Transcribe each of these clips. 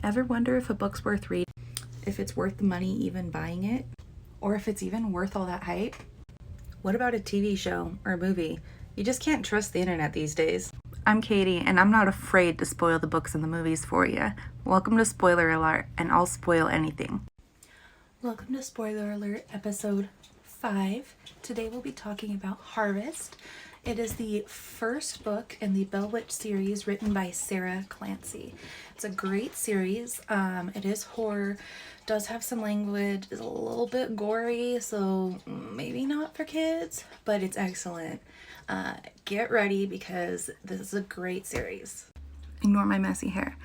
Ever wonder if a book's worth reading, if it's worth the money even buying it, or if it's even worth all that hype? What about a TV show or a movie? You just can't trust the internet these days. I'm Katie, and I'm not afraid to spoil the books and the movies for you. Welcome to Spoiler Alert, and I'll spoil anything. Welcome to Spoiler Alert, episode 5. Today we'll be talking about Harvest. It is the first book in the Bell Witch series written by Sara Clancy. It's a great series. It is horror, does have some language, is a little bit gory, so maybe not for kids, but it's excellent. Get ready because this is a great series. Ignore my messy hair.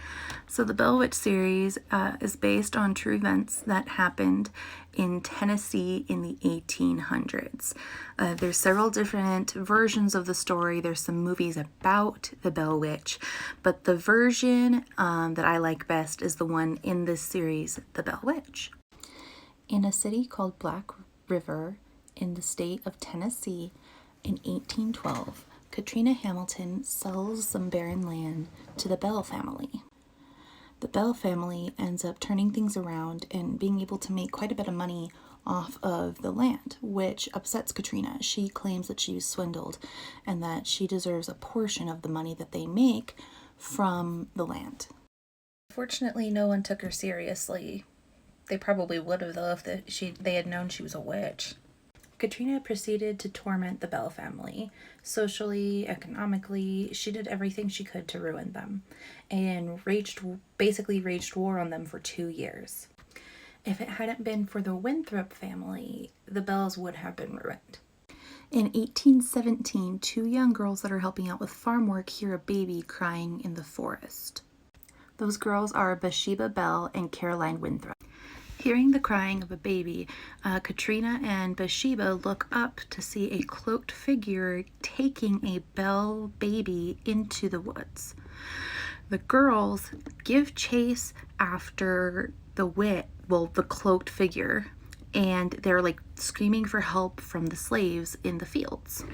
So the Bell Witch series is based on true events that happened in Tennessee in the 1800s. There's several different versions of the story. There's some movies about the Bell Witch, but the version that I like best is the one in this series, The Bell Witch. In a city called Black River in the state of Tennessee in 1812, Katrina Hamilton sells some barren land to the Bell family. The Bell family ends up turning things around and being able to make quite a bit of money off of the land, which upsets Katrina. She claims that she was swindled and that she deserves a portion of the money that they make from the land. Fortunately, no one took her seriously. They probably would have, though, if they had known she was a witch. Katrina proceeded to torment the Bell family. Socially, economically, she did everything she could to ruin them and basically waged war on them for 2 years. If it hadn't been for the Winthrop family, the Bells would have been ruined. In 1817, 2 young girls that are helping out with farm work hear a baby crying in the forest. Those girls are Bathsheba Bell and Caroline Winthrop. Hearing the crying of a baby, Katrina and Bathsheba look up to see a cloaked figure taking a Bell baby into the woods. The girls give chase after the cloaked figure, and they're like screaming for help from the slaves in the fields.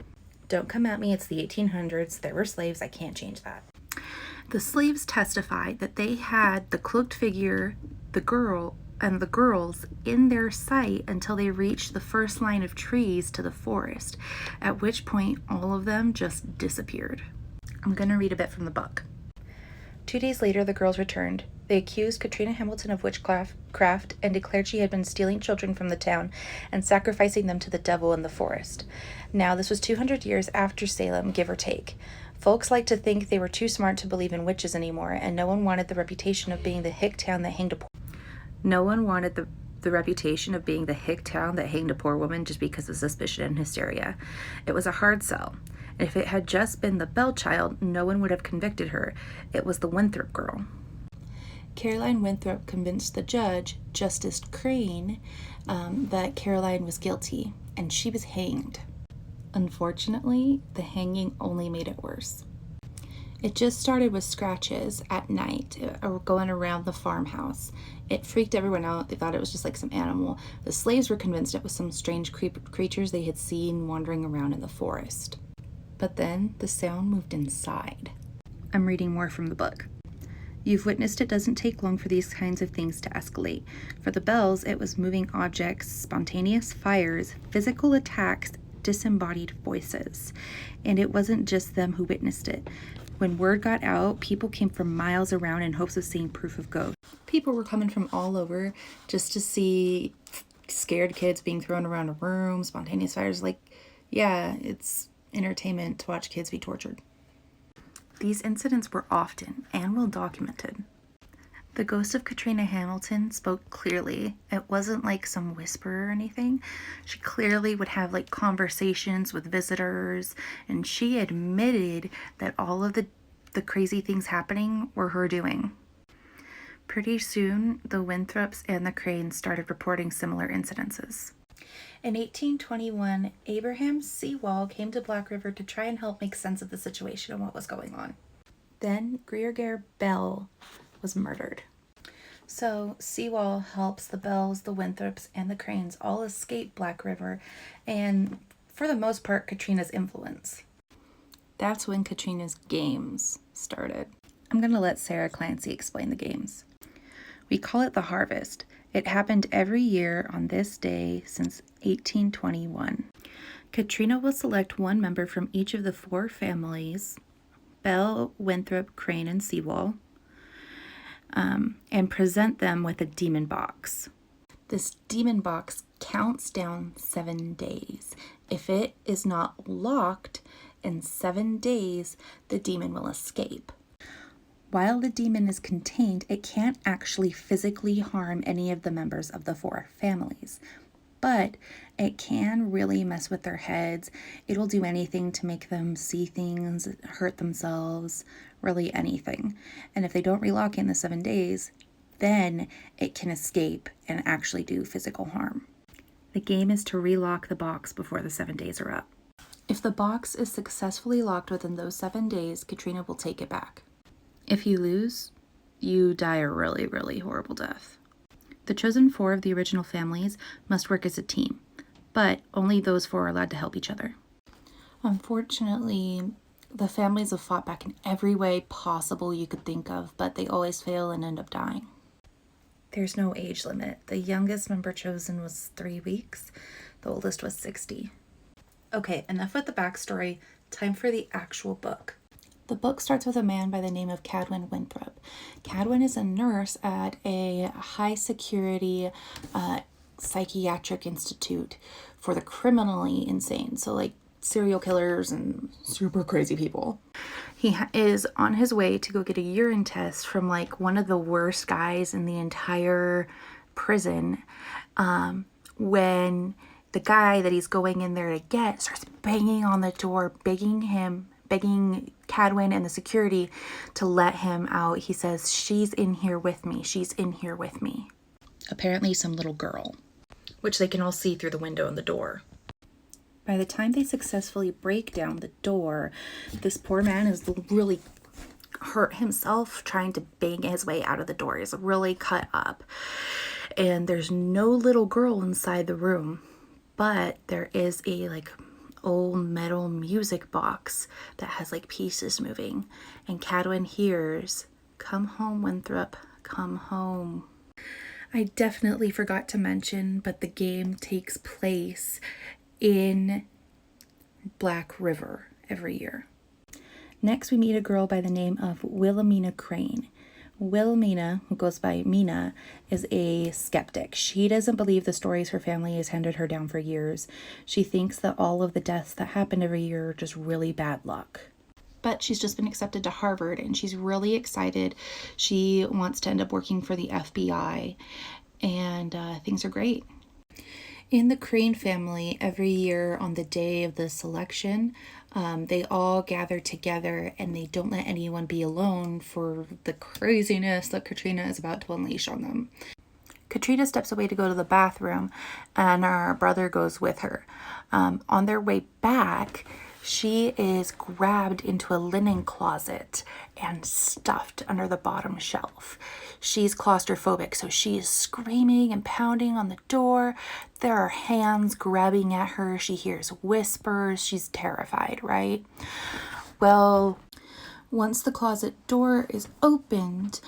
Don't come at me, it's the 1800s. There were slaves, I can't change that. The slaves testified that they had the cloaked figure, the girls in their sight until they reached the first line of trees to the forest, at which point all of them just disappeared. I'm going to read a bit from the book. 2 days later, the girls returned. They accused Katrina Hamilton of witchcraft and declared she had been stealing children from the town and sacrificing them to the devil in the forest. Now, this was 200 years after Salem, give or take. Folks like to think they were too smart to believe in witches anymore, and no one wanted the reputation of being the hick town that hanged a poor woman just because of suspicion and hysteria. It was a hard sell. If it had just been the Bell child, no one would have convicted her. It was the Winthrop girl. Caroline Winthrop convinced the judge, Justice Crane, that Caroline was guilty, and she was hanged. Unfortunately, the hanging only made it worse. It just started with scratches at night going around the farmhouse. It freaked everyone out. They thought it was just like some animal. The slaves were convinced it was some strange creatures they had seen wandering around in the forest. But then the sound moved inside. I'm reading more from the book. You've witnessed it doesn't take long for these kinds of things to escalate. For the Bells, it was moving objects, spontaneous fires, physical attacks, disembodied voices. And it wasn't just them who witnessed it. When word got out, people came from miles around in hopes of seeing proof of ghosts. People were coming from all over just to see scared kids being thrown around a room, spontaneous fires. Yeah, it's entertainment to watch kids be tortured. These incidents were often and well documented. The ghost of Katrina Hamilton spoke clearly. It wasn't like some whisper or anything. She clearly would have conversations with visitors, and she admitted that all of the crazy things happening were her doing. Pretty soon, the Winthrops and the Cranes started reporting similar incidences. In 1821, Abraham Sewall came to Black River to try and help make sense of the situation and what was going on. Then Greer Bell was murdered. So Sewall helps the Bells, the Winthrops, and the Cranes all escape Black River, and for the most part, Katrina's influence. That's when Katrina's games started. I'm going to let Sara Clancy explain the games. We call it the harvest. It happened every year on this day since 1821. Katrina will select one member from each of the 4 families, Bell, Winthrop, Crane, and Sewall, and present them with a demon box. This demon box counts down 7 days. If it is not locked in 7 days, the demon will escape. While the demon is contained, it can't actually physically harm any of the members of the 4 families, but it can really mess with their heads. It'll do anything to make them see things, hurt themselves, really anything. And if they don't relock in the 7 days, then it can escape and actually do physical harm. The game is to relock the box before the 7 days are up. If the box is successfully locked within those 7 days, Katrina will take it back. If you lose, you die a really, really horrible death. The chosen 4 of the original families must work as a team, but only those 4 are allowed to help each other. Unfortunately, the families have fought back in every way possible you could think of, but they always fail and end up dying. There's no age limit. The youngest member chosen was 3 weeks. The oldest was 60. Okay, enough with the backstory. Time for the actual book. The book starts with a man by the name of Cadwin Winthrop. Cadwin is a nurse at a high security psychiatric institute for the criminally insane. So like serial killers and super crazy people. He is on his way to go get a urine test from like one of the worst guys in the entire prison when the guy that he's going in there to get starts banging on the door, begging Cadwin and the security to let him out. He says, "She's in here with me. She's in here with me." Apparently some little girl, which they can all see through the window in the door. By the time they successfully break down the door, this poor man is really hurt himself trying to bang his way out of the door. He's really cut up. And there's no little girl inside the room, but there is a like old metal music box that has like pieces moving. And Cadwin hears, "Come home, Winthrop, come home." I definitely forgot to mention, but the game takes place in Black River every year. Next, we meet a girl by the name of Wilhelmina Crane. Wilhelmina, who goes by Mina, is a skeptic. She doesn't believe the stories her family has handed her down for years. She thinks that all of the deaths that happen every year are just really bad luck. But she's just been accepted to Harvard and she's really excited. She wants to end up working for the FBI and things are great. In the Crane family, every year on the day of the selection, they all gather together and they don't let anyone be alone for the craziness that Katrina is about to unleash on them. Katrina steps away to go to the bathroom and her brother goes with her. On their way back, she is grabbed into a linen closet and stuffed under the bottom shelf. She's claustrophobic, so she is screaming and pounding on the door. There are hands grabbing at her. She hears whispers. She's terrified, right? Well, once the closet door is opened,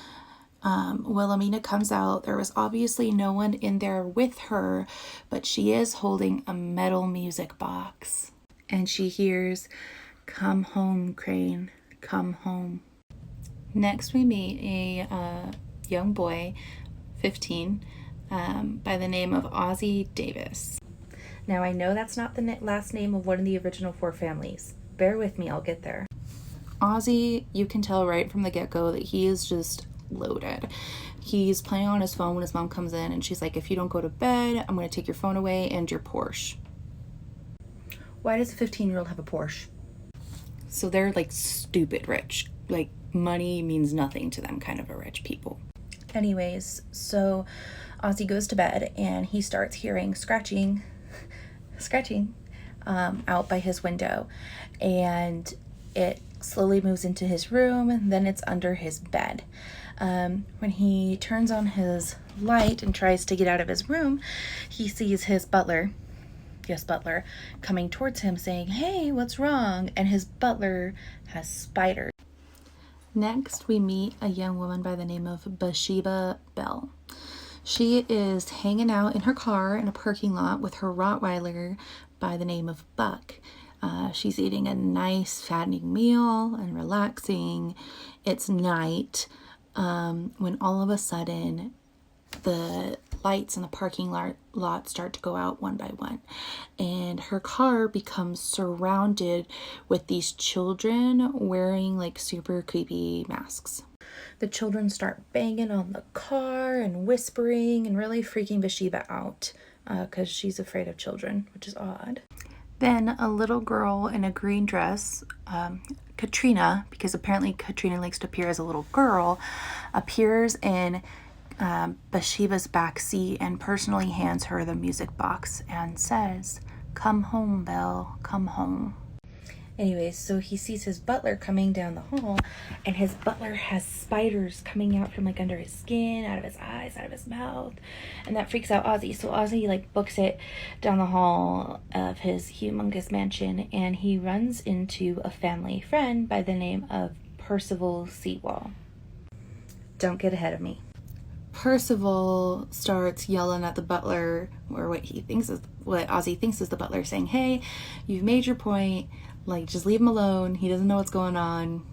Wilhelmina comes out. There was obviously no one in there with her, but she is holding a metal music box. And she hears, "Come home, Crane, come home." Next, we meet a young boy, 15, by the name of Ozzie Davis. Now, I know that's not the last name of one of the original 4 families. Bear with me, I'll get there. Ozzie, you can tell right from the get-go that he is just loaded. He's playing on his phone when his mom comes in and she's like, "If you don't go to bed, I'm going to take your phone away and your Porsche." Why does a 15-year-old have a Porsche? So they're like stupid rich. Like money means nothing to them, kind of a rich people. Anyways, so Ozzie goes to bed and he starts hearing scratching out by his window. And it slowly moves into his room and then it's under his bed. When he turns on his light and tries to get out of his room, he sees his butler, coming towards him saying, "Hey, what's wrong?" And his butler has spiders. Next, we meet a young woman by the name of Bathsheba Bell. She is hanging out in her car in a parking lot with her Rottweiler by the name of Buck. She's eating a nice fattening meal and relaxing. It's night when all of a sudden the lights in the parking lot start to go out one by one, and her car becomes surrounded with these children wearing like super creepy masks. The children start banging on the car and whispering and really freaking Bathsheba out because she's afraid of children, which is odd. Then a little girl in a green dress, Katrina, because apparently Katrina likes to appear as a little girl, appears in Bathsheba's back seat and personally hands her the music box and says, "Come home, Belle, come home." Anyways, so he sees his butler coming down the hall, and his butler has spiders coming out from like under his skin, out of his eyes, out of his mouth, and that freaks out Ozzy. So Ozzy like books it down the hall of his humongous mansion, and he runs into a family friend by the name of Percival Sewall. Don't get ahead of me. Percival starts yelling at the butler, or what Ozzy thinks is the butler, saying, "Hey, you've made your point. Like, just leave him alone. He doesn't know what's going on."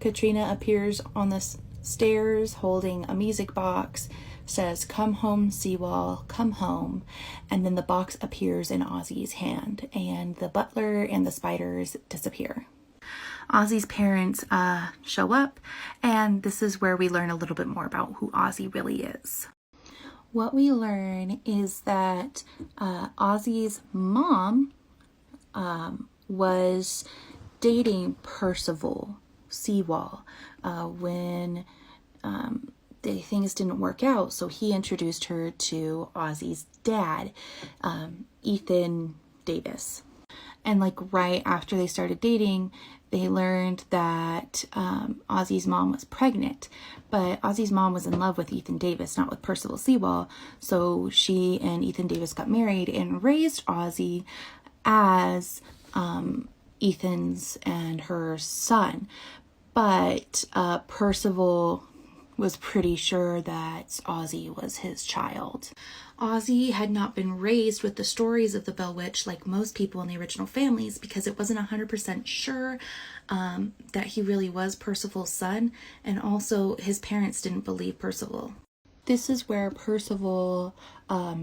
Katrina appears on the stairs holding a music box, says, "Come home, Sewall, come home." And then the box appears in Ozzy's hand, and the butler and the spiders disappear. Ozzy's parents show up, and this is where we learn a little bit more about who Ozzy really is. What we learn is that Ozzy's mom was dating Percival Sewall when things didn't work out, so he introduced her to Ozzy's dad, Ethan Davis. And like right after they started dating, they learned that Ozzy's mom was pregnant, but Ozzy's mom was in love with Ethan Davis, not with Percival Sewall. So she and Ethan Davis got married and raised Ozzy as Ethan's and her son. But Percival was pretty sure that Ozzy was his child. Ozzy had not been raised with the stories of the Bell Witch like most people in the original families, because it wasn't 100% sure that he really was Percival's son, and also his parents didn't believe Percival. This is where Percival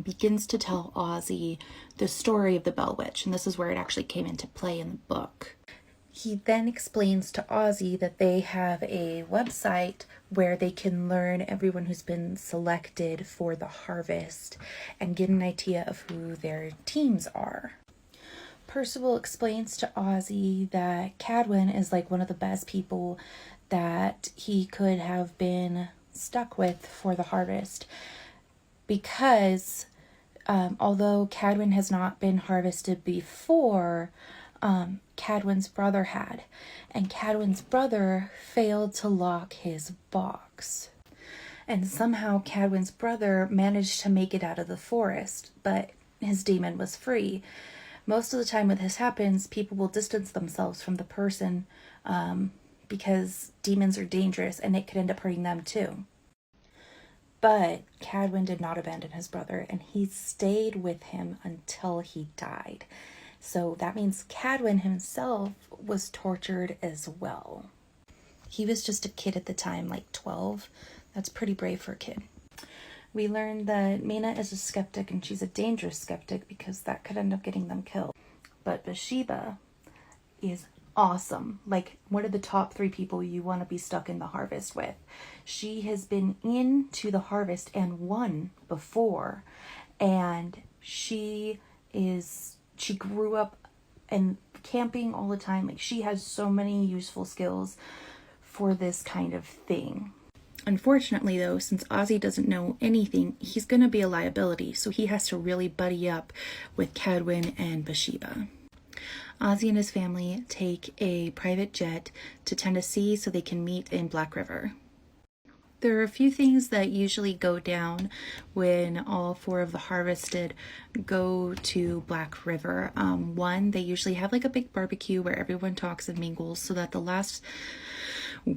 begins to tell Ozzy the story of the Bell Witch, and this is where it actually came into play in the book. He then explains to Ozzy that they have a website where they can learn everyone who's been selected for the harvest and get an idea of who their teams are. Percival explains to Ozzy that Cadwyn is like one of the best people that he could have been stuck with for the harvest, because although Cadwyn has not been harvested before, Cadwyn's brother had, and Cadwyn's brother failed to lock his box. And somehow Cadwyn's brother managed to make it out of the forest, but his demon was free. Most of the time when this happens, people will distance themselves from the person because demons are dangerous and it could end up hurting them too. But Cadwyn did not abandon his brother, and he stayed with him until he died. So that means Cadwyn himself was tortured as well. He was just a kid at the time, like 12. That's pretty brave for a kid. We learned that Mina is a skeptic, and she's a dangerous skeptic because that could end up getting them killed. But Bathsheba is awesome. Like one of the top 3 people you want to be stuck in the harvest with. She has been into the harvest and won before, and she grew up and camping all the time. Like she has so many useful skills for this kind of thing. Unfortunately though, since Ozzy doesn't know anything, he's going to be a liability, so he has to really buddy up with Cadwyn and Bathsheba. Ozzy and his family take a private jet to Tennessee so they can meet in Black River. There are a few things that usually go down when all 4 of the harvested go to Black River. One, they usually have like a big barbecue where everyone talks and mingles so that the last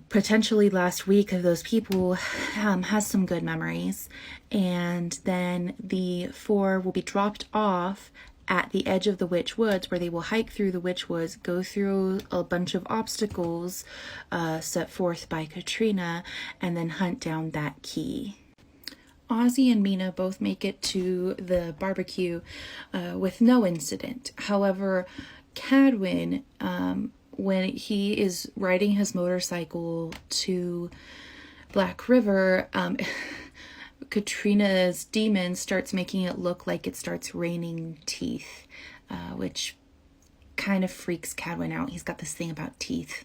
potentially last week of those people has some good memories. And then the four will be dropped off at the edge of the Witch Woods, where they will hike through the Witch Woods, go through a bunch of obstacles set forth by Katrina, and then hunt down that key. Ozzy and Mina both make it to the barbecue with no incident. However, Cadwin, when he is riding his motorcycle to Black River, Katrina's demon starts making it look like it starts raining teeth, which kind of freaks Cadwin out. He's got this thing about teeth.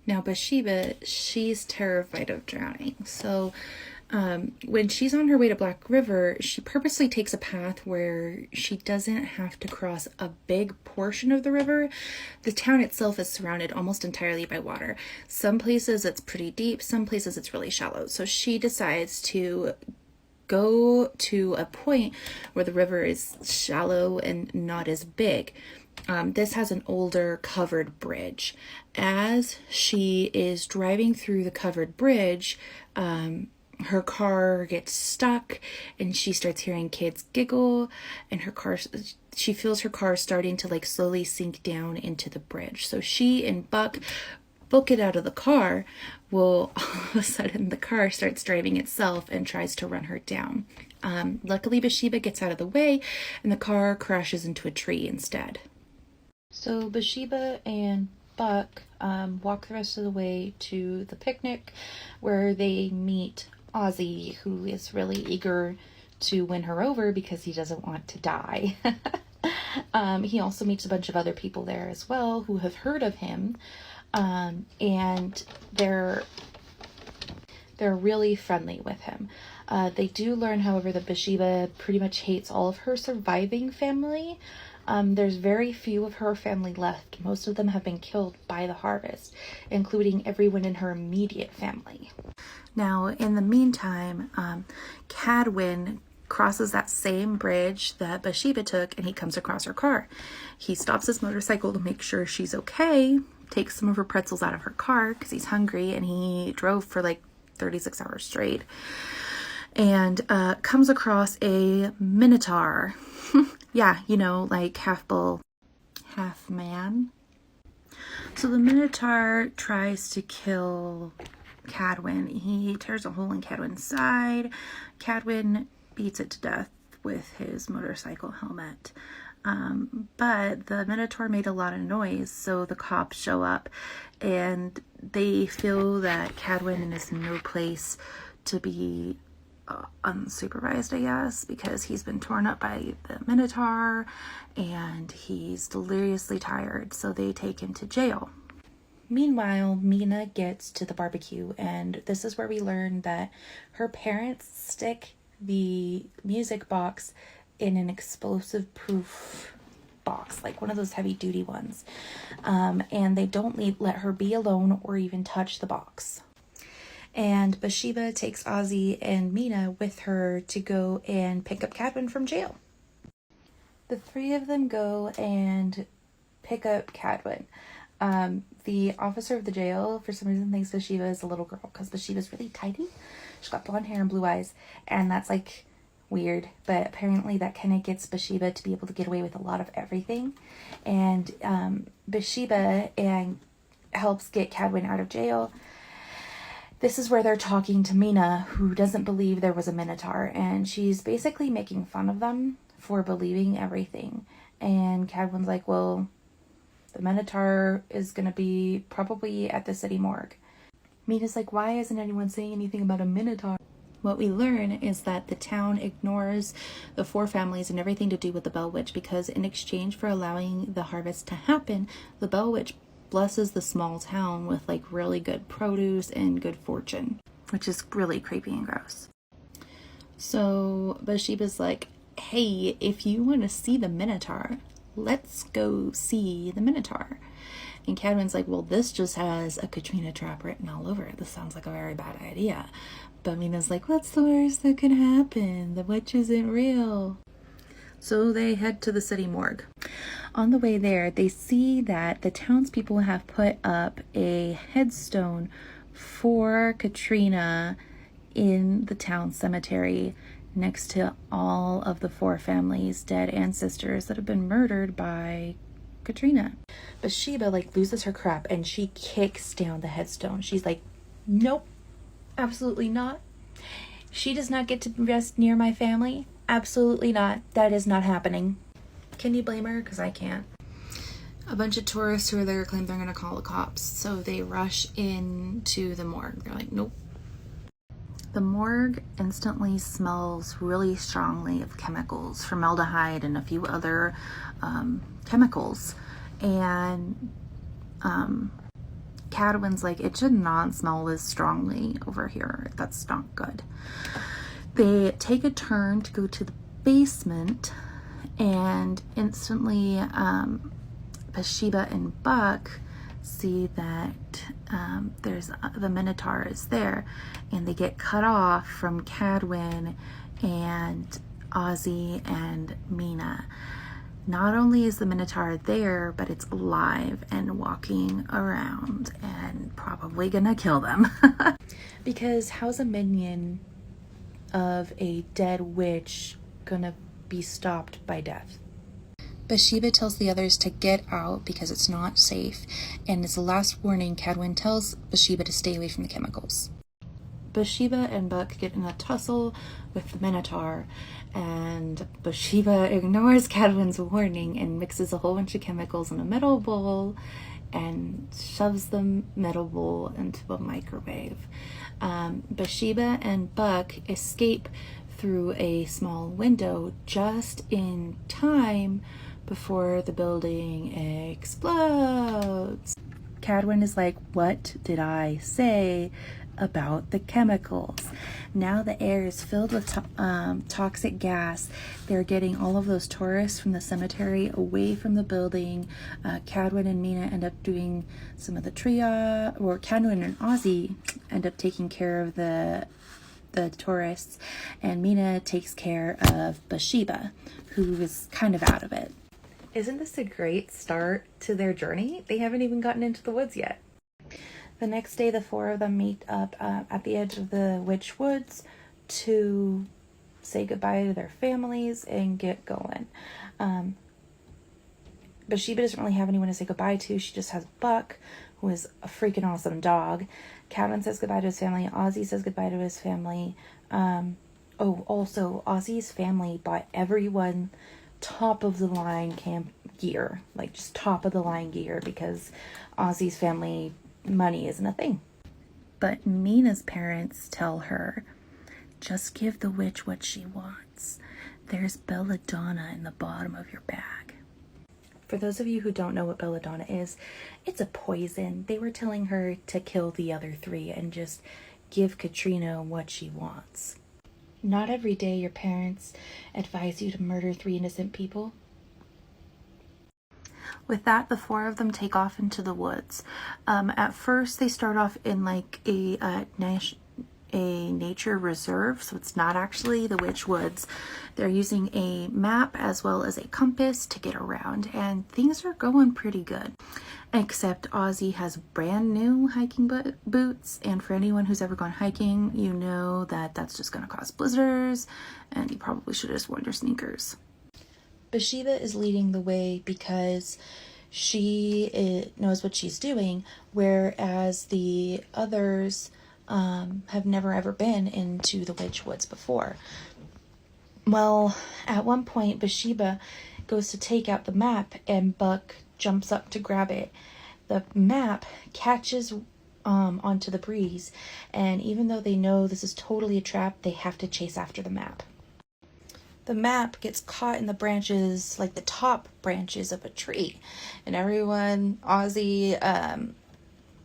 Now, Bathsheba, she's terrified of drowning. So when she's on her way to Black River, she purposely takes a path where she doesn't have to cross a big portion of the river. The town itself is surrounded almost entirely by water. Some places it's pretty deep, some places it's really shallow. So she decides to go to a point where the river is shallow and not as big. This has an older covered bridge. As she is driving through the covered bridge, her car gets stuck and she starts hearing kids giggle, and she feels her car starting to like slowly sink down into the bridge. So she and Buck book it out of the car. Well, all of a sudden the car starts driving itself and tries to run her down. Luckily Bathsheba gets out of the way and the car crashes into a tree instead. So Bathsheba and Buck walk the rest of the way to the picnic, where they meet Ozzy, who is really eager to win her over because he doesn't want to die. He also meets a bunch of other people there as well who have heard of him, and they're really friendly with him. They do learn, however, that Bathsheba pretty much hates all of her surviving family. There's very few of her family left. Most of them have been killed by the harvest, including everyone in her immediate family. Now, in the meantime, Cadwin crosses that same bridge that Bathsheba took, and he comes across her car. He stops his motorcycle to make sure she's okay, takes some of her pretzels out of her car because he's hungry, and he drove for like 36 hours straight, and comes across a minotaur. Yeah, you know, like half bull, half man. So the minotaur tries to kill Cadwin. He tears a hole in Cadwin's side. Cadwin beats it to death with his motorcycle helmet. But the minotaur made a lot of noise, so the cops show up and they feel that Cadwin is in no place to be unsupervised, I guess, because he's been torn up by the minotaur and he's deliriously tired, so they take him to jail. Meanwhile, Mina gets to the barbecue, and this is where we learn that her parents stick the music box in an explosive proof box, like one of those heavy duty ones, and they don't let her be alone or even touch the box. And Bathsheba takes Ozzy and Mina with her to go and pick up Cadwin from jail. The three of them go and pick up Cadwin. The officer of the jail, for some reason, thinks Bathsheba is a little girl because Bathsheba's really tiny. She's got blonde hair and blue eyes, and that's like weird, but apparently that kind of gets Bathsheba to be able to get away with a lot of everything. And Bathsheba helps get Cadwin out of jail. This is where they're talking to Mina, who doesn't believe there was a minotaur, and she's basically making fun of them for believing everything. And Cadwin's like, well, the minotaur is going to be probably at the city morgue. Mina's like, why isn't anyone saying anything about a minotaur? What we learn is that the town ignores the four families and everything to do with the Bell Witch, because in exchange for allowing the harvest to happen, the Bell Witch blesses the small town with like really good produce and good fortune, which is really creepy and gross. So Bathsheba's like, hey, if you want to see the minotaur, let's go see the minotaur. And Cadwin's like, well, this just has a Katrina trap written all over it. This sounds like a very bad idea. But Mina's like, what's the worst that could happen? The witch isn't real. So they head to the city morgue. On the way there, they see that the townspeople have put up a headstone for Katrina in the town cemetery next to all of the 4 families' dead ancestors that have been murdered by Katrina. Bathsheba loses her crap and she kicks down the headstone. She's like, nope, absolutely not. She does not get to rest near my family. Absolutely not. That is not happening. Can you blame her? Because I can't. A bunch of tourists who are there claim they're going to call the cops. So they rush into the morgue. They're like, nope. The morgue instantly smells really strongly of chemicals, formaldehyde and a few other chemicals. And Cadwyn's like, it should not smell this strongly over here. That's not good. They take a turn to go to the basement, and instantly Bathsheba and Buck see that there's the Minotaur is there, and they get cut off from Cadwyn and Ozzy and Mina. Not only is the Minotaur there, but it's alive and walking around and probably gonna kill them. Because how's a minion of a dead witch gonna be stopped by death? Bathsheba tells the others to get out because it's not safe, and as a last warning, Cadwyn tells Bathsheba to stay away from the chemicals. Bathsheba and Buck get in a tussle with the Minotaur, and Bathsheba ignores Cadwyn's warning and mixes a whole bunch of chemicals in a metal bowl and shoves the metal bowl into a microwave. Bathsheba and Buck escape through a small window just in time before the building explodes. Cadwyn is like, what did I say about the chemicals? Now the air is filled with toxic gas. They're getting all of those tourists from the cemetery away from the building. Cadwyn and Mina end up doing some of the triage, or Cadwyn and Ozzy end up taking care of the tourists, and Mina takes care of Bathsheba, who is kind of out of it. Isn't this a great start to their journey? They haven't even gotten into the woods yet. The next day, the 4 of them meet up at the edge of the Witch Woods to say goodbye to their families and get going. Bathsheba doesn't really have anyone to say goodbye to. She just has Buck, who is a freaking awesome dog. Cadwyn says goodbye to his family. Ozzy says goodbye to his family. Also, Ozzy's family bought everyone top of the line camp gear, like just top of the line gear, because Ozzy's family money isn't a thing. But Mina's parents tell her, just give the witch what she wants. There's belladonna in the bottom of your bag. For those of you who don't know what belladonna is, it's a poison. They were telling her to kill the other 3 and just give Katrina what she wants. Not every day your parents advise you to murder 3 innocent people. With that, the 4 of them take off into the woods. At first, they start off in like a nature reserve, so it's not actually the Witch Woods. They're using a map as well as a compass to get around, and things are going pretty good. Except Ozzy has brand new hiking boots, and for anyone who's ever gone hiking, you know that that's just going to cause blizzards, and you probably should have just worn your sneakers. Bathsheba is leading the way because she knows what she's doing, whereas the others have never ever been into the Witch Woods before. Well, at one point, Bathsheba goes to take out the map, and Buck jumps up to grab it. The map catches onto the breeze, and even though they know this is totally a trap, they have to chase after the map. The map gets caught in the branches, like the top branches of a tree, and everyone, Ozzy,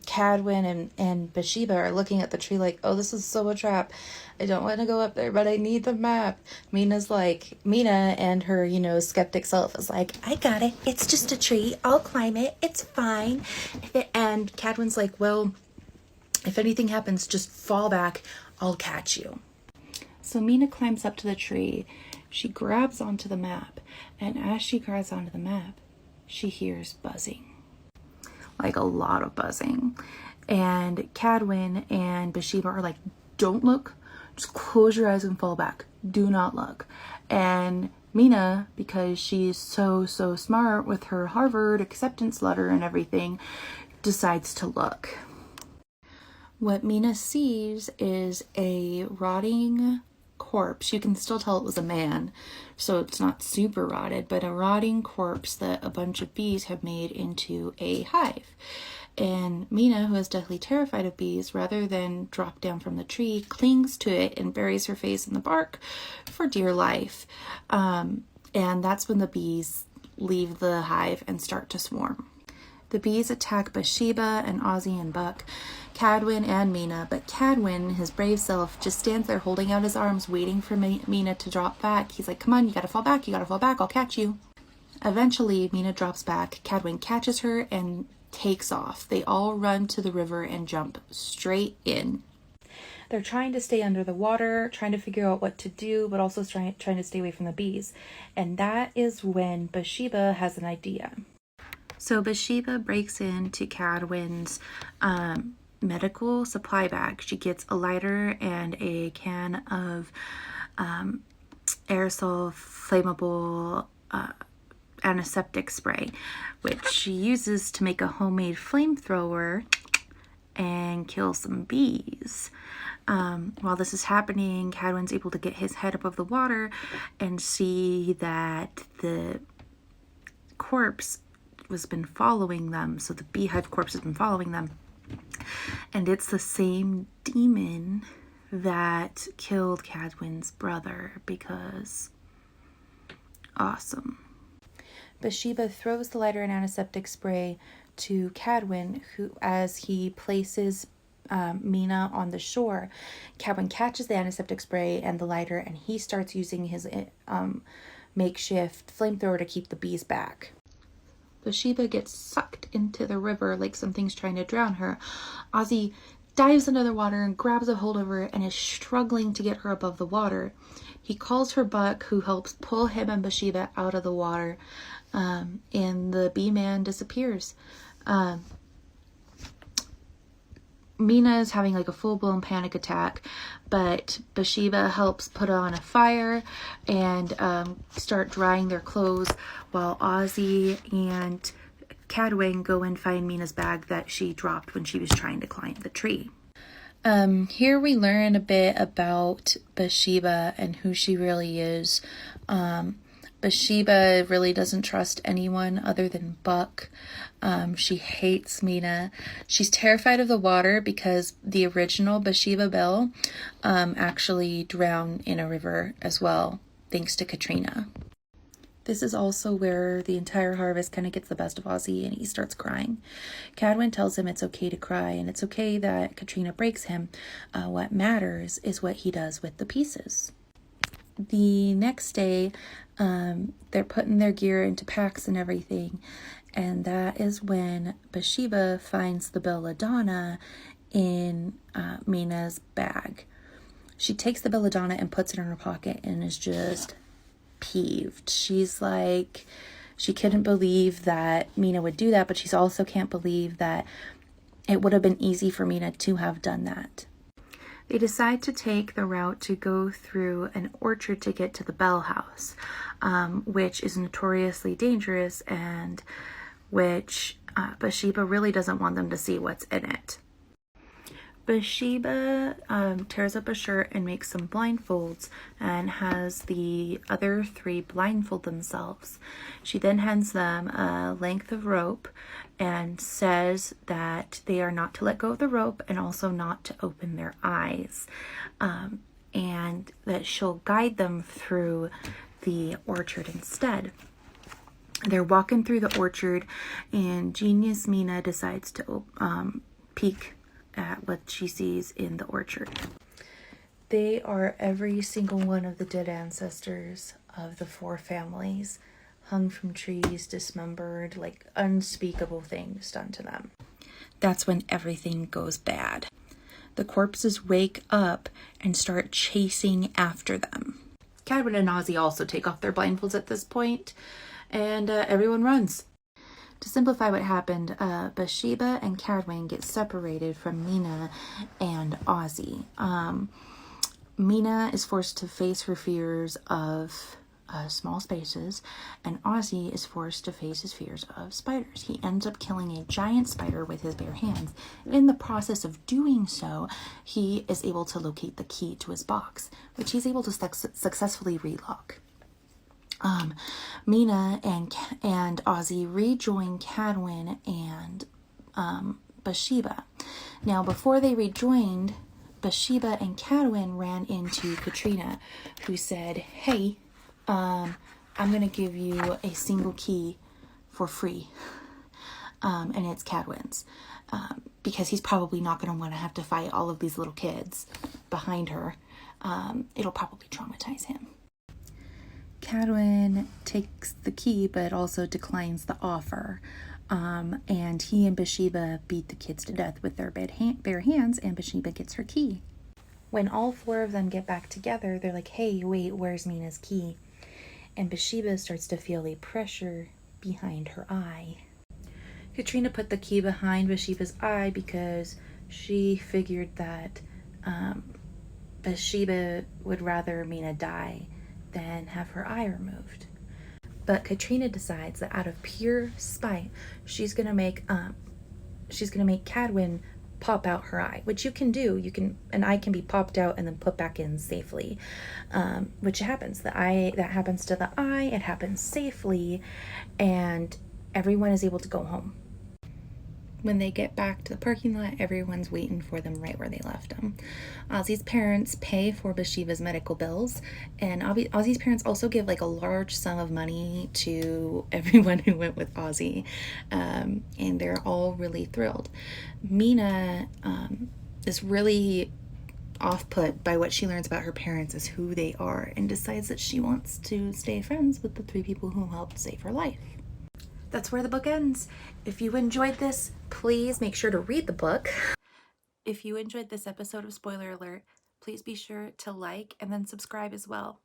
Cadwyn, and Bathsheba are looking at the tree like, oh, this is so a trap. I don't want to go up there, but I need the map. Mina and her, skeptic self is like, I got it. It's just a tree. I'll climb it. It's fine. And Cadwyn's like, well, if anything happens, just fall back. I'll catch you. So Mina climbs up to the tree. She grabs onto the map. And as she grabs onto the map, she hears buzzing, like a lot of buzzing. And Cadwyn and Bathsheba are like, don't look, just close your eyes and fall back. Do not look. And Mina, because she's so smart with her Harvard acceptance letter and everything, decides to look. What Mina sees is a rotting corpse. You can still tell it was a man, so it's not super rotted, but a rotting corpse that a bunch of bees have made into a hive. And Mina, who is deathly terrified of bees, rather than drop down from the tree, clings to it and buries her face in the bark for dear life. And that's when the bees leave the hive and start to swarm. The bees attack Bathsheba and Ozzy and Buck, Cadwyn and Mina, but Cadwyn, his brave self, just stands there holding out his arms, waiting for Mina to drop back. He's like, come on, you gotta fall back, I'll catch you. Eventually, Mina drops back, Cadwyn catches her and takes off. They all run to the river and jump straight in. They're trying to stay under the water, trying to figure out what to do, but also trying to stay away from the bees. And that is when Bathsheba has an idea. So Bathsheba breaks into Cadwyn's medical supply bag. She gets a lighter and a can of aerosol flammable antiseptic spray, which she uses to make a homemade flamethrower and kill some bees. While this is happening, Cadwyn's able to get his head above the water and see that the corpse has been following them. So the beehive corpse has been following them. And it's the same demon that killed Cadwyn's brother, because awesome. Bathsheba throws the lighter and antiseptic spray to Cadwyn, who, as he places Mina on the shore, Cadwyn catches the antiseptic spray and the lighter, and he starts using his makeshift flamethrower to keep the bees back. Bathsheba gets sucked into the river like something's trying to drown her. Ozzy dives into the water and grabs a hold of her and is struggling to get her above the water. He calls for Buck, who helps pull him and Bathsheba out of the water, and the bee man disappears. Mina is having like a full-blown panic attack, but Bathsheba helps put on a fire and start drying their clothes, while Ozzy and Cadwyn go and find Mina's bag that she dropped when she was trying to climb the tree. Here we learn a bit about Bathsheba and who she really is. Bathsheba really doesn't trust anyone other than Buck. She hates Mina. She's terrified of the water because the original Bathsheba Bell actually drowned in a river as well, thanks to Katrina. This is also where the entire harvest kind of gets the best of Ozzy and he starts crying. Cadwyn tells him it's okay to cry and it's okay that Katrina breaks him. What matters is what he does with the pieces. The next day, they're putting their gear into packs and everything, and that is when Bathsheba finds the belladonna in Mina's bag. She takes the belladonna and puts it in her pocket and is just peeved. She's like, she couldn't believe that Mina would do that, but she also can't believe that it would have been easy for Mina to have done that. They decide to take the route to go through an orchard to get to the Bell House, which is notoriously dangerous and which Bathsheba really doesn't want them to see what's in it. Bathsheba tears up a shirt and makes some blindfolds and has the other three blindfold themselves. She then hands them a length of rope and says that they are not to let go of the rope and also not to open their eyes, and that she'll guide them through the orchard instead. They're walking through the orchard and Genius Mina decides to peek at what she sees in the orchard. They are every single one of the dead ancestors of the four families, hung from trees, dismembered, like unspeakable things done to them. That's when everything goes bad. The corpses wake up and start chasing after them. Cadwyn and Ozzy also take off their blindfolds at this point, and everyone runs. To simplify what happened, Bathsheba and Cadwin get separated from Mina and Ozzy. Mina is forced to face her fears of small spaces, and Ozzy is forced to face his fears of spiders. He ends up killing a giant spider with his bare hands. In the process of doing so, he is able to locate the key to his box, which he's able to successfully relock. Mina and Ozzy rejoin Cadwin and Bathsheba. Now, before they rejoined, Bathsheba and Cadwin ran into Katrina, who said, "Hey, I'm going to give you a single key for free." And it's Cadwin's. Because he's probably not going to want to have to fight all of these little kids behind her. It'll probably traumatize him. Cadwin takes the key, but also declines the offer. And he and Bathsheba beat the kids to death with their bare hands, and Bathsheba gets her key. When all four of them get back together, they're like, "Hey, wait, where's Mina's key?" And Bathsheba starts to feel a pressure behind her eye. Katrina put the key behind Bathsheba's eye because she figured that Bathsheba would rather Mina die than have her eye removed. But Katrina decides that out of pure spite, she's gonna make Cadwin pop out her eye, which you can do. An eye can be popped out and then put back in safely, which happens. That happens to the eye. It happens safely, and everyone is able to go home. When they get back to the parking lot, everyone's waiting for them right where they left them. Ozzy's parents pay for Bathsheba's medical bills, and Ozzy's parents also give like a large sum of money to everyone who went with Ozzy, and they're all really thrilled. Mina is really off-put by what she learns about her parents as who they are, and decides that she wants to stay friends with the three people who helped save her life. That's where the book ends. If you enjoyed this, please make sure to read the book. If you enjoyed this episode of Spoiler Alert, please be sure to like and then subscribe as well.